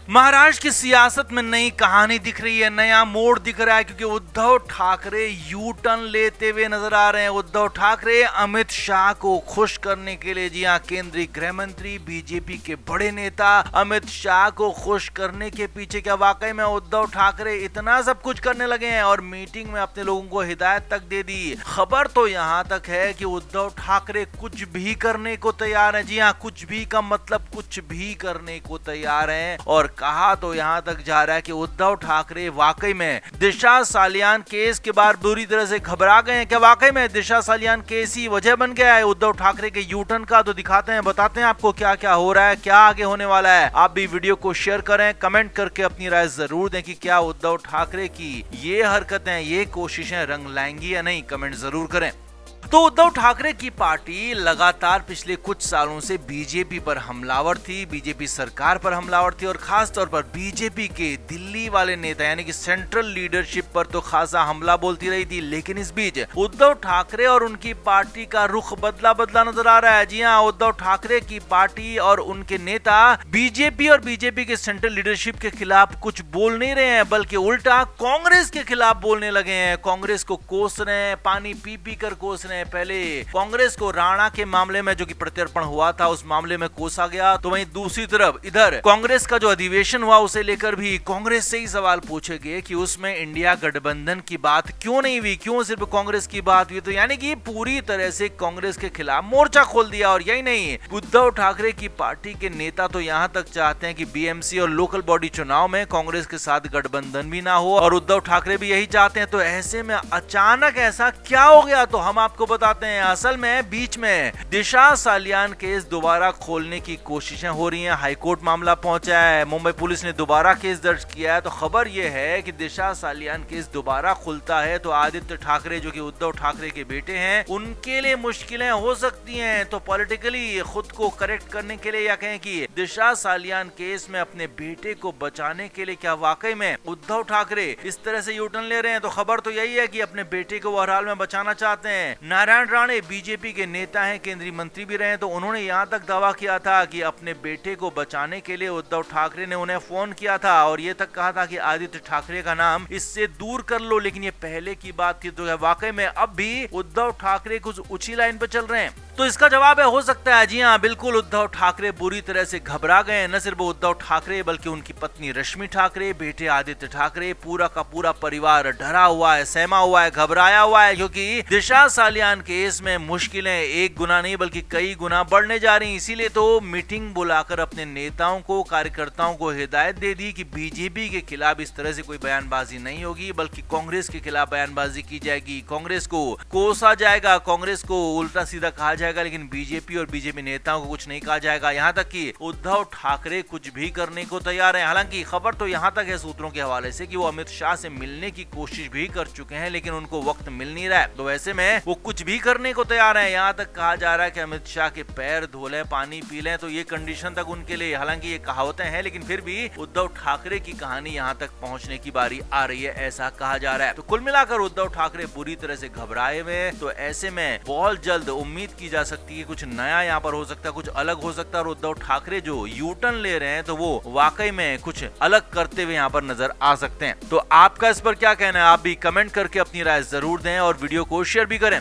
महाराष्ट्र की सियासत में नई कहानी दिख रही है, नया मोड़ दिख रहा है, क्योंकि उद्धव ठाकरे यू टर्न लेते हुए नजर आ रहे हैं। उद्धव ठाकरे अमित शाह को खुश करने के लिए, जी हां, केंद्रीय गृह मंत्री, बीजेपी के बड़े नेता अमित शाह को खुश करने के पीछे क्या वाकई में उद्धव ठाकरे इतना सब कुछ करने लगे हैं और मीटिंग में अपने लोगों को हिदायत तक दे दी। खबर तो यहां तक है कि उद्धव ठाकरे कुछ भी करने को तैयार है। जी हां, कुछ भी का मतलब कुछ भी करने को तैयार है। और कहा तो यहां तक जा रहा है कि उद्धव ठाकरे वाकई में दिशा सालियान केस के बाद बुरी तरह से घबरा गए हैं। क्या वाकई में दिशा सालियान केस ही वजह बन गया है उद्धव ठाकरे के यू टर्न का? तो दिखाते हैं, बताते हैं आपको क्या क्या हो रहा है, क्या आगे होने वाला है। आप भी वीडियो को शेयर करें, कमेंट करके अपनी राय जरूर दें कि क्या उद्धव ठाकरे की ये हरकतें, ये कोशिशें रंग लाएंगी या नहीं। कमेंट जरूर करें। तो उद्धव ठाकरे की पार्टी लगातार पिछले कुछ सालों से बीजेपी पर हमलावर थी, बीजेपी सरकार पर हमलावर थी और खास तौर पर बीजेपी के दिल्ली वाले नेता यानी कि सेंट्रल लीडरशिप पर तो खासा हमला बोलती रही थी। लेकिन इस बीच उद्धव ठाकरे और उनकी पार्टी का रुख बदला बदला नजर आ रहा है। जी हां, उद्धव ठाकरे की पार्टी और उनके नेता बीजेपी और बीजेपी के सेंट्रल लीडरशिप के खिलाफ कुछ बोल नहीं रहे हैं, बल्कि उल्टा कांग्रेस के खिलाफ बोलने लगे हैं। कांग्रेस को कोस रहे हैं, पानी पी पी कर कोस रहे हैं। पहले कांग्रेस को राणा के मामले में जो कि प्रत्यर्पण हुआ था, उस मामले में कोसा गया, तो वहीं दूसरी तरफ इधर कांग्रेस का जो अधिवेशन हुआ उसे लेकर भी कांग्रेस से ही सवाल पूछे गए कि उसमें इंडिया गठबंधन की बात क्यों नहीं हुई, क्यों सिर्फ कांग्रेस की बात हुई। तो यानी कि पूरी तरह से कांग्रेस के खिलाफ मोर्चा खोल दिया। और यही नहीं, उद्धव ठाकरे की पार्टी के नेता तो यहां तक चाहते हैं कि बीएमसी और लोकल बॉडी चुनाव में कांग्रेस के साथ गठबंधन भी ना हो, और उद्धव ठाकरे भी यही चाहते हैं। तो ऐसे में अचानक ऐसा क्या हो गया, तो हम आपको बताते हैं। असल में बीच में दिशा सालियान केस दोबारा खोलने की कोशिशें हो रही हैं। हाईकोर्ट मामला पहुंचा है, मुंबई पुलिस ने दोबारा केस दर्ज किया है। तो खबर यह है कि दिशा सालियान केस दोबारा खुलता है तो आदित्य ठाकरे जो कि उद्धव ठाकरे के बेटे हैं, उनके लिए मुश्किलें हो सकती हैं। तो पॉलिटिकली खुद को करेक्ट करने के लिए, या कहें कि दिशा सालियान केस में अपने बेटे को बचाने के लिए क्या वाकई में उद्धव ठाकरे इस तरह से यू टर्न ले रहे हैं? तो खबर तो यही है कि अपने बेटे को बहरहाल में बचाना चाहते हैं। नारायण राणे बीजेपी के नेता हैं, केंद्रीय मंत्री भी रहे हैं, तो उन्होंने यहां तक दावा किया था कि अपने बेटे को बचाने के लिए उद्धव ठाकरे ने उन्हें फोन किया था और ये तक कहा था कि आदित्य ठाकरे का नाम इससे दूर कर लो। लेकिन ये पहले की बात थी। तो वाकई में अब भी उद्धव ठाकरे कुछ ऊंची लाइन पर चल रहे हैं? तो इसका जवाब है, हो सकता है। जी हां, बिल्कुल उद्धव ठाकरे बुरी तरह से घबरा गए हैं। न सिर्फ उद्धव ठाकरे बल्कि उनकी पत्नी रश्मि ठाकरे, बेटे आदित्य ठाकरे, पूरा का पूरा परिवार डरा हुआ है, सहमा हुआ है, घबराया हुआ है, क्योंकि दिशा सालियान केस में मुश्किलें एक गुना नहीं बल्कि कई गुना बढ़ने जा रही। इसीलिए तो मीटिंग बुलाकर अपने नेताओं को, कार्यकर्ताओं को हिदायत दे दी कि बीजेपी के खिलाफ इस तरह से कोई बयानबाजी नहीं होगी, बल्कि कांग्रेस के खिलाफ बयानबाजी की जाएगी। कांग्रेस को कोसा जाएगा, कांग्रेस को उल्टा सीधा कहा जाएगा, लेकिन बीजेपी और बीजेपी नेताओं को कुछ नहीं कहा जाएगा। यहां तक कि उद्धव ठाकरे कुछ भी करने को तैयार हैं। हालांकि खबर तो यहां तक है सूत्रों के हवाले से कि वो अमित शाह से मिलने की कोशिश भी कर चुके हैं, लेकिन उनको वक्त मिल नहीं रहा है। तो ऐसे में वो कुछ भी करने को तैयार है। यहां तक कहा जा रहा है कि अमित शाह के पैर धो लें, पानी पी लें, तो ये कंडीशन तक उनके लिए। हालांकि ये कहावतें हैं, लेकिन फिर भी उद्धव ठाकरे की कहानी यहां तक पहुंचने की बारी आ रही है, ऐसा कहा जा रहा है। तो कुल मिलाकर उद्धव ठाकरे बुरी तरह से घबराए हुए हैं। तो ऐसे में बहुत जल्द उम्मीद की जा सकती है कुछ नया यहाँ पर हो सकता है, कुछ अलग हो सकता है। और उद्धव ठाकरे जो यू टर्न ले रहे हैं तो वो वाकई में कुछ अलग करते हुए यहाँ पर नजर आ सकते हैं। तो आपका इस पर क्या कहना है? आप भी कमेंट करके अपनी राय जरूर दें और वीडियो को शेयर भी करें।